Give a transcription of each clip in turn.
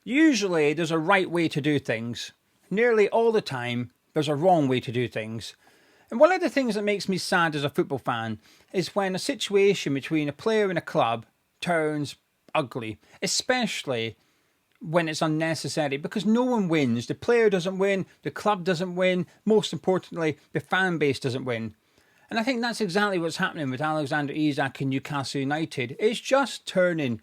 Usually there's a right way to do things. Nearly all the time there's a wrong way to do things. And one of the things that makes me sad as a football fan is when a situation between a player and a club turns ugly, especially when it's unnecessary, because no one wins. The player doesn't win, the club doesn't win, most importantly, the fan base doesn't win. And I think that's exactly what's happening with Alexander Isak and Newcastle United. It's just turning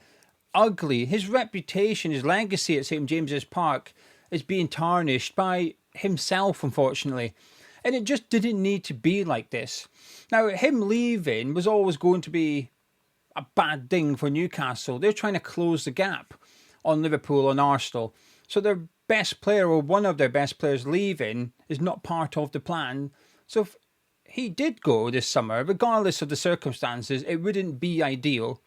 ugly. His reputation, his legacy at St James's Park is being tarnished by himself, unfortunately. And it just didn't need to be like this. Now, him leaving was always going to be a bad thing for Newcastle. They're trying to close the gap on Liverpool and Arsenal. So their best player, or one of their best players, leaving is not part of the plan. So if he did go this summer, regardless of the circumstances, it wouldn't be ideal.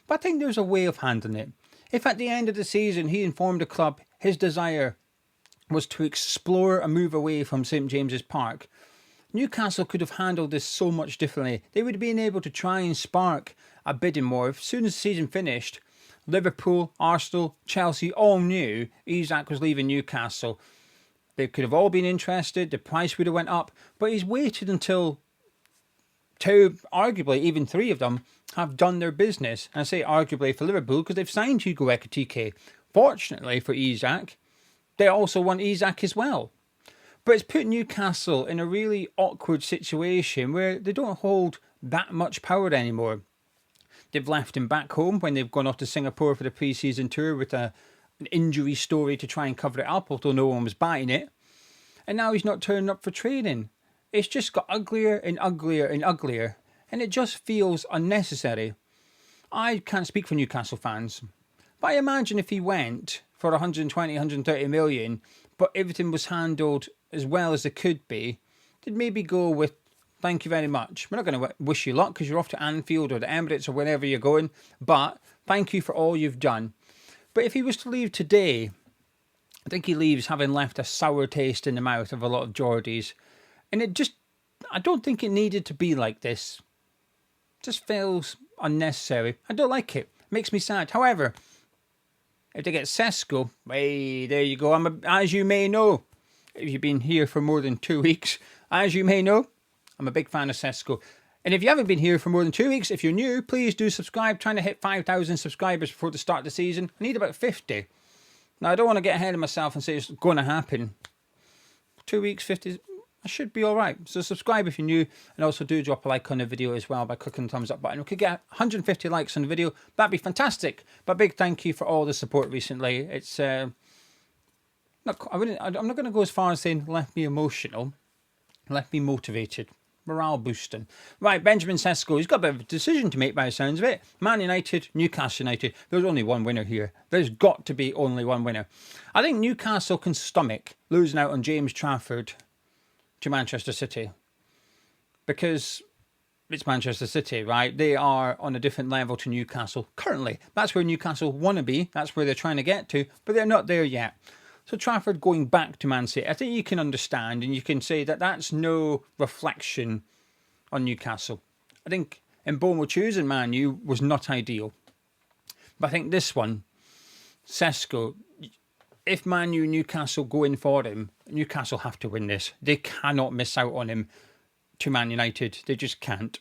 But I think there's a way of handling it. If at the end of the season he informed the club his desire was to explore a move away from St James's Park, Newcastle could have handled this so much differently. They would have been able to try and spark a bidding war. As soon as the season finished, Liverpool, Arsenal, Chelsea all knew Isak was leaving Newcastle. They could have all been interested, the price would have went up, but he's waited until two, arguably even three of them, have done their business. And I say arguably for Liverpool because they've signed Hugo Ekitike. Fortunately for Isak, they also want Isak as well. But it's put Newcastle in a really awkward situation where they don't hold that much power anymore. They've left him back home when they've gone off to Singapore for the pre-season tour with an injury story to try and cover it up, although no one was biting it. And now he's not turning up for training. It's just got uglier and uglier and uglier, and it just feels unnecessary. I can't speak for Newcastle fans, but I imagine if he went for 120, 130 million, but everything was handled as well as it could be, they'd maybe go with, thank you very much. We're not going to wish you luck because you're off to Anfield or the Emirates or wherever you're going, but thank you for all you've done. But if he was to leave today, I think he leaves having left a sour taste in the mouth of a lot of Geordies. And I don't think it needed to be like this. It just feels unnecessary. I don't like it. It makes me sad. However, if they get Sesko, hey, there you go. As you may know, if you've been here for more than 2 weeks, as you may know, I'm a big fan of Sesko. And if you haven't been here for more than 2 weeks, if you're new, please do subscribe. Trying to hit 5,000 subscribers before the start of the season. I need about 50. Now, I don't want to get ahead of myself and say it's going to happen. 2 weeks, 50, I should be all right. So subscribe if you're new, and also do drop a like on the video as well by clicking the thumbs up button. We could get 150 likes on the video. That'd be fantastic. But big thank you for all the support recently. It's I'm not going to go as far as saying left me emotional, left me motivated. Morale boosting. Right, Benjamin Šeško, he's got a bit of a decision to make by the sounds of it. Man United, Newcastle United. There's only one winner here. There's got to be only one winner. I think Newcastle can stomach losing out on James Trafford to Manchester City. Because it's Manchester City, right? They are on a different level to Newcastle currently. That's where Newcastle want to be. That's where they're trying to get to. But they're not there yet. So Trafford going back to Man City, I think you can understand and you can say that that's no reflection on Newcastle. I think Mbeumo choosing Man U was not ideal. But I think this one, Sesko, if Man U and Newcastle go in for him, Newcastle have to win this. They cannot miss out on him to Man United. They just can't.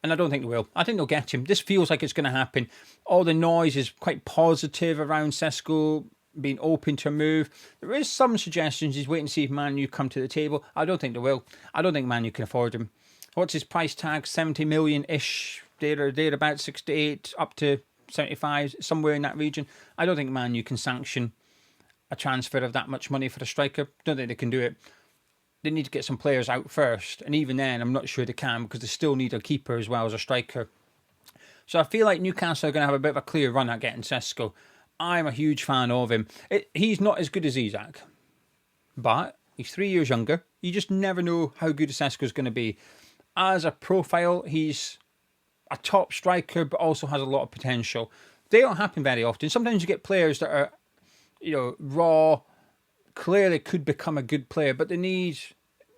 And I don't think they will. I think they'll get him. This feels like it's going to happen. All the noise is quite positive around Sesko being open to a move. There is some suggestions he's waiting to see if Man U come to the table. I don't think they will. I don't think Man U can afford him. What's his price tag? 70 million-ish. They're about 68 up to 75, somewhere in that region. I don't think Man U can sanction a transfer of that much money for a striker. Don't think they can do it. They need to get some players out first. And even then, I'm not sure they can because they still need a keeper as well as a striker. So I feel like Newcastle are going to have a bit of a clear run at getting Sesko. I'm a huge fan of him. He's not as good as Isak, but he's 3 years younger. You just never know how good Sesko is going to be. As a profile, he's a top striker, but also has a lot of potential. They don't happen very often. Sometimes you get players that are, raw, clearly could become a good player, but they need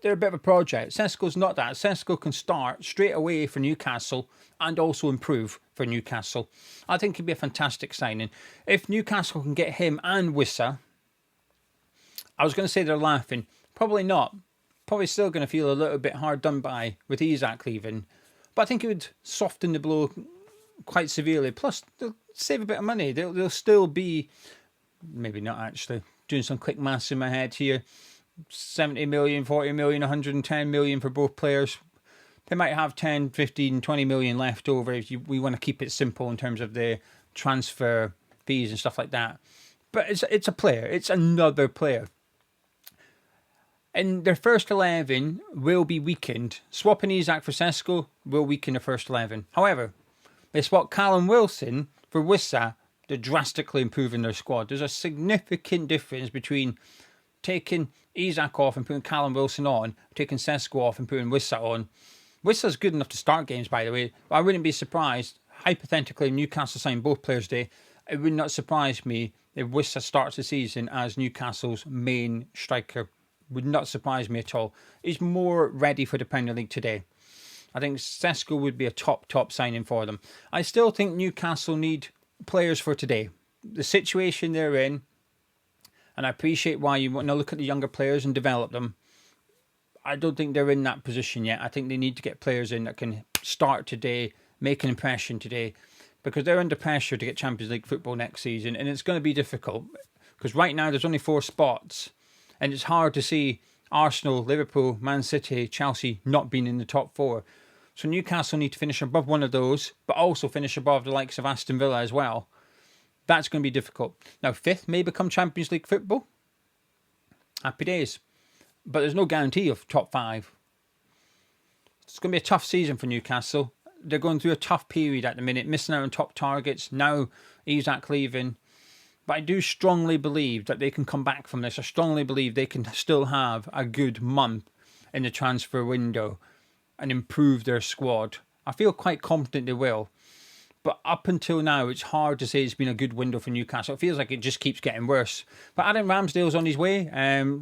they're a bit of a project. Sesko's not that. Sesko can start straight away for Newcastle and also improve for Newcastle. I think he'd be a fantastic signing. If Newcastle can get him and Wissa, I was going to say they're laughing. Probably not. Probably still going to feel a little bit hard done by with Isak leaving. But I think it would soften the blow quite severely. Plus, they'll save a bit of money. They'll still be, maybe not actually, doing some quick maths in my head here. 70 million, 40 million, 110 million for both players. They might have 10, 15, 20 million left over if we want to keep it simple in terms of the transfer fees and stuff like that. But it's a player. It's another player. And their first 11 will be weakened. Swapping Isak for Sesko will weaken the first 11. However, they swap Callum Wilson for Wissa. They're drastically improving their squad. There's a significant difference between taking Isak off and putting Callum Wilson on, taking Sesko off and putting Wissa on. Wissa's good enough to start games, by the way. But I wouldn't be surprised, hypothetically, if Newcastle signed both players today, it would not surprise me if Wissa starts the season as Newcastle's main striker. Would not surprise me at all. He's more ready for the Premier League today. I think Sesko would be a top signing for them. I still think Newcastle need players for today. The situation they're in, and I appreciate why you want to look at the younger players and develop them. I don't think they're in that position yet. I think they need to get players in that can start today, make an impression today, because they're under pressure to get Champions League football next season, and it's going to be difficult. Because right now there's only 4 spots, and it's hard to see Arsenal, Liverpool, Man City, Chelsea not being in the top 4. So Newcastle need to finish above one of those, but also finish above the likes of Aston Villa as well. That's going to be difficult. Now, 5th may become Champions League football. Happy days. But there's no guarantee of top 5. It's going to be a tough season for Newcastle. They're going through a tough period at the minute, missing out on top targets. Now, Isak leaving. But I do strongly believe that they can come back from this. I strongly believe they can still have a good month in the transfer window and improve their squad. I feel quite confident they will. But up until now, it's hard to say it's been a good window for Newcastle. It feels like it just keeps getting worse. But Adam Ramsdale's on his way.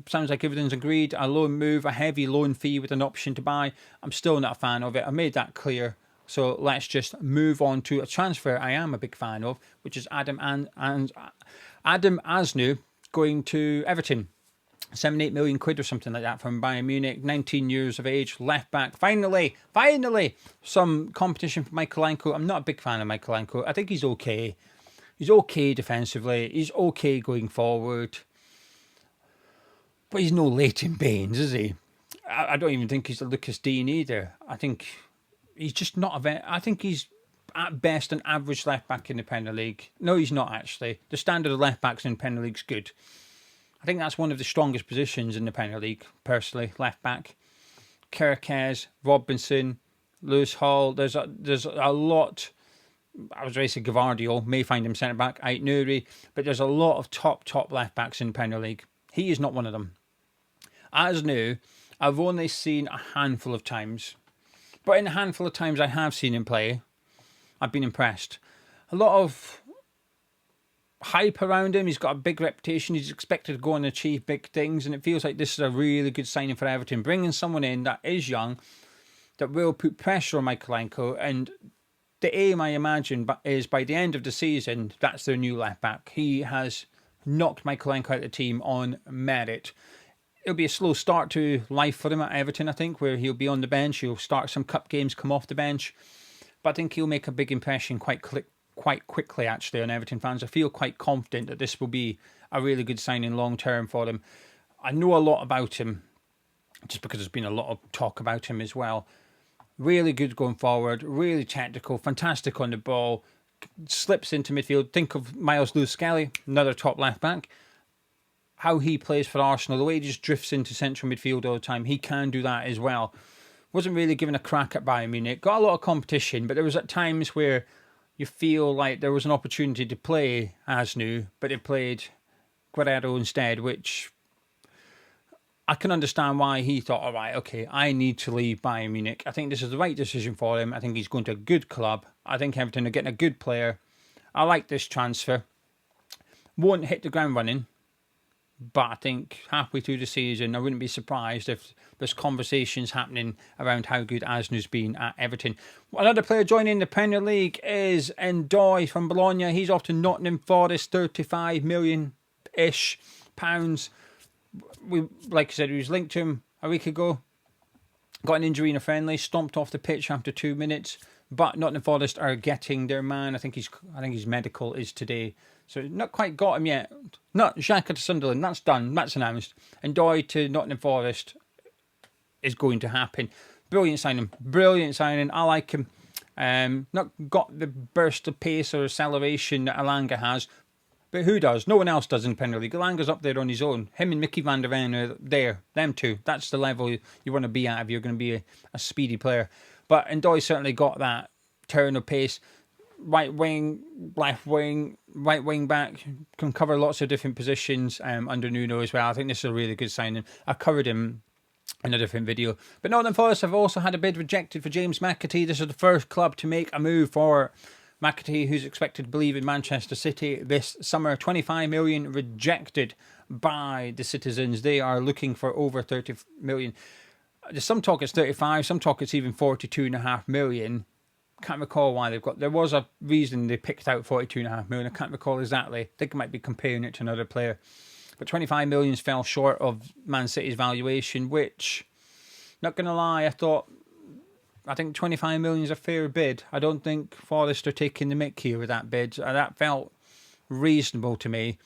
Sounds like everything's agreed. A loan move, a heavy loan fee with an option to buy. I'm still not a fan of it. I made that clear. So let's just move on to a transfer I am a big fan of, which is Adam Aznou going to Everton. 7-8 million quid or something like that from Bayern Munich. 19 years of age, left back. Finally, some competition for Mykolenko. I'm not a big fan of Mykolenko. I think he's okay. He's okay defensively. He's okay going forward. But he's no Leighton Baines, is he? I don't even think he's a Lucas Dean either. I think he's just not I think he's at best an average left back in the Premier League. No, he's not actually. The standard of left backs in the Premier League's good. I think that's one of the strongest positions in the Premier League, personally, left back. Kerkez, Robinson, Lewis Hall. There's a lot. I was ready to say Gavardio, may find him centre back. Ait Nouri, but there's a lot of top left backs in the Premier League. He is not one of them. Aznou, I've only seen a handful of times, but in a handful of times I have seen him play, I've been impressed. A lot of hype around him. He's got a big reputation. He's expected to go and achieve big things, and it feels like this is a really good signing for Everton. Bringing someone in that is young, that will put pressure on Mykolenko, and the aim, I imagine, is by the end of the season, that's their new left back. He has knocked Mykolenko out of the team on merit. It'll be a slow start to life for him at Everton, I think, where he'll be on the bench. He'll start some cup games, come off the bench, but I think he'll make a big impression quite quickly, actually, on Everton fans. I feel quite confident that this will be a really good signing long term for them. I know a lot about him, just because there's been a lot of talk about him as well. Really good going forward, really technical, fantastic on the ball, slips into midfield. Think of Miles Lewis-Skelly, another top left back. How he plays for Arsenal, the way he just drifts into central midfield all the time, he can do that as well. Wasn't really given a crack at Bayern Munich. Got a lot of competition, but there was at times where you feel like there was an opportunity to play Aznou, but they played Guerrero instead, which I can understand why he thought, all right, okay, I need to leave Bayern Munich. I think this is the right decision for him. I think he's going to a good club. I think Everton are getting a good player. I like this transfer. Won't hit the ground running. But I think halfway through the season, I wouldn't be surprised if there's conversations happening around how good Aznou's been at Everton. Another player joining the Premier League is Ndoye from Bologna. He's off to Nottingham Forest, 35 million-ish pounds. Like I said, he was linked to him a week ago. Got an injury in a friendly, stomped off the pitch after 2 minutes. But Nottingham Forest are getting their man. I think his medical is today. So not quite got him yet. Not Xhaka to Sunderland. That's done. That's announced. And Ndoye to Nottingham Forest is going to happen. Brilliant signing. Brilliant signing. I like him. Not got the burst of pace or acceleration that Alanga has. But who does? No one else does in Premier League. Alanga's up there on his own. Him and Mickey van der Ven are there. Them two. That's the level you want to be at if you're going to be a speedy player. But Ndoye certainly got that turn of pace. Right wing, left wing, right wing back. Can cover lots of different positions under Nuno as well. I think this is a really good signing. I covered him in a different video. But Nottingham Forest have also had a bid rejected for James McAtee. This is the first club to make a move for McAtee, who's expected to leave in Manchester City this summer. 25 million rejected by the citizens. They are looking for over 30 million. There's some talk it's 35, some talk it's even 42.5 million. Can't recall why they've got. There was a reason they picked out 42.5 million. I can't recall exactly. I think I might be comparing it to another player. But 25 million fell short of Man City's valuation, which, not going to lie, I think 25 million is a fair bid. I don't think Forest are taking the mick here with that bid. That felt reasonable to me.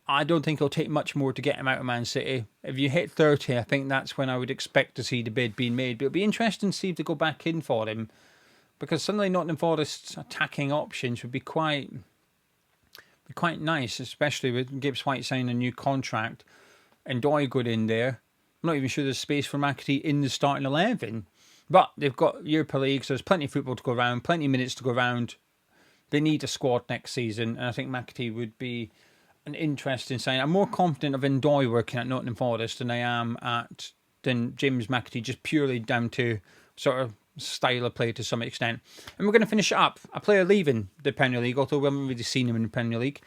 I don't think it'll take much more to get him out of Man City. If you hit 30, I think that's when I would expect to see the bid being made. But it'll be interesting to see if they go back in for him, because suddenly Nottingham Forest's attacking options would be quite nice, especially with Gibbs White signing a new contract and Ndoye good in there. I'm not even sure there's space for McAtee in the starting 11. But they've got Europa League, so there's plenty of football to go around, plenty of minutes to go around. They need a squad next season, and I think McAtee would be an interesting sign. I'm more confident of Ndoye working at Nottingham Forest than I am than James McAtee, just purely down to sort of style of play to some extent. And we're going to finish it up. A player leaving the Premier League, although we haven't really seen him in the Premier League.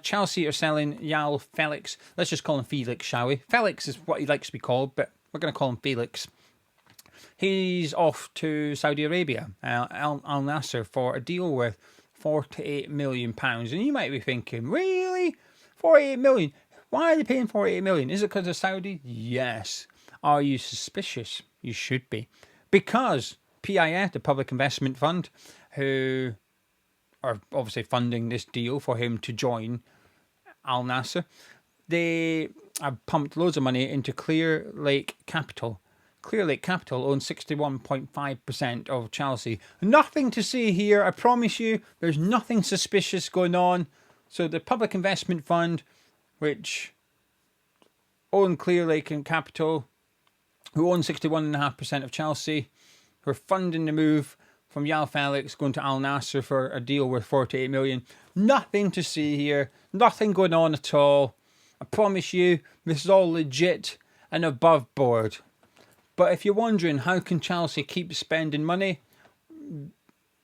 Chelsea are selling João Felix. Let's just call him Felix, shall we? Felix is what he likes to be called, but we're going to call him Felix. He's off to Saudi Arabia, Al Nassr, for a deal worth £48 million. And you might be thinking, really? 48 million? Why are they paying 48 million? Is it because of Saudi? Yes. Are you suspicious? You should be. Because PIF, the Public Investment Fund, who are obviously funding this deal for him to join Al Nassr, they have pumped loads of money into Clear Lake Capital. Clear Lake Capital owns 61.5% of Chelsea. Nothing to see here, I promise you. There's nothing suspicious going on. So the Public Investment Fund, which own Clear Lake and Capital, who own 61.5% of Chelsea, who are funding the move from João Felix going to Al Nassr for a deal worth 48 million. Nothing to see here. Nothing going on at all. I promise you, this is all legit and above board. But if you're wondering, how can Chelsea keep spending money?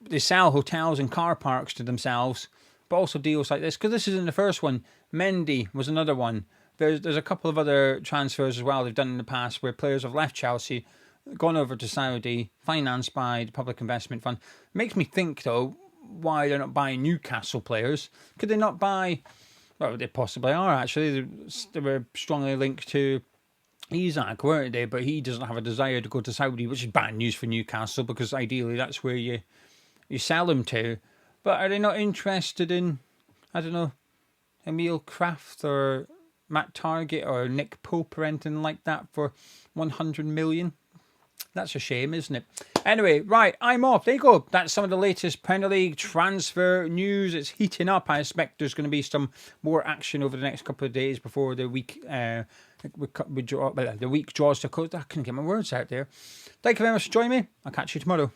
They sell hotels and car parks to themselves, but also deals like this. Because this isn't the first one. Mendy was another one. There's a couple of other transfers as well they've done in the past where players have left Chelsea, gone over to Saudi, financed by the Public Investment Fund. Makes me think, though, why they're not buying Newcastle players. Could they not buy... Well, they possibly are, actually. They were strongly linked to Isak, weren't they? But he doesn't have a desire to go to Saudi, which is bad news for Newcastle, because ideally that's where you sell him to. But are they not interested in, I don't know, Emil Kraft or Matt Target or Nick Pope or anything like that for 100 million? That's a shame, isn't it? Anyway, right, I'm off. There you go. That's some of the latest Premier League transfer news. It's heating up. I expect there's going to be some more action over the next couple of days before the week the week draws to a close. I couldn't get my words out there. Thank you very much for joining me. I'll catch you tomorrow.